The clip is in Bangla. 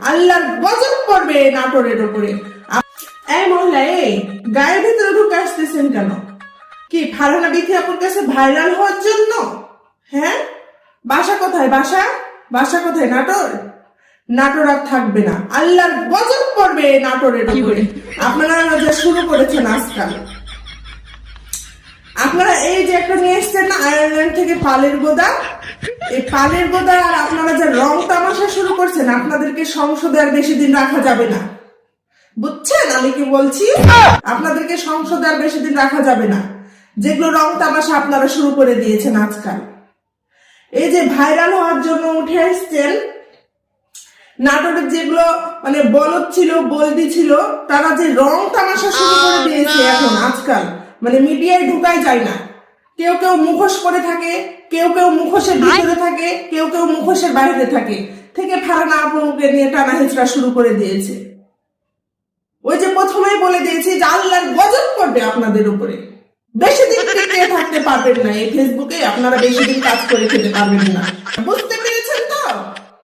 আল্লাহর গজব পড়বে নাটোরের উপরে। এই মহল্লা, এই গায়ের ভিতরে ঢুকে আসতেছেন কেন? কি ফারহানা বিথি আপুর কাছে ভাইরাল হওয়ার জন্য? হ্যাঁ, বাসা কোথায়? বাসা কোথায়? নাটোর আর থাকবে না, আল্লাহর গজব পড়বে নাটোরের উপরে। আপনারা যা শুরু করেছেন আজকাল, আপনারা এই যে একটা নিয়ে এসছেন না আয়ারল্যান্ড থেকে পালের গোদা, এই পালের গোদা আর আপনারা যে রং তামাশা শুরু করছেন, আপনাদেরকে সংসদে আর বেশি দিন রাখা যাবে না, বুঝছেন আমি কি বলছি? আপনাদেরকে সংসদে আর বেশি দিন রাখা যাবে না। যেগুলো রং তামাশা আপনারা শুরু করে দিয়েছেন আজকাল, এই যে ভাইরাল হওয়ার জন্য উঠে আসছেন, নাটকের যেগুলো মানে বলদ ছিল, বলদি ছিল, তারা যে রং তামাশা শুরু করে দিয়েছে এখন আজকাল, মানে মিডিয়ায় ঢুকাই যায় না। কেউ কেউ মুখোশ করে থাকে, কেউ কেউ মুখোশের ভিতরে থাকে, কেউ কেউ মুখোশের বাইরে থাকে, থেকে ফারহানা আপুকে নিয়ে টানা হেঁচড়া শুরু করে দিয়েছে। ওই যে প্রথমেই বলে দিয়েছি যে আল্লাহর গজব করবে আপনাদের উপরে। বেশি দিন টিকে থাকতে পারবেন না এই ফেসবুকে, আপনারা বেশি দিন কাজ করে খেতে পারবেন না।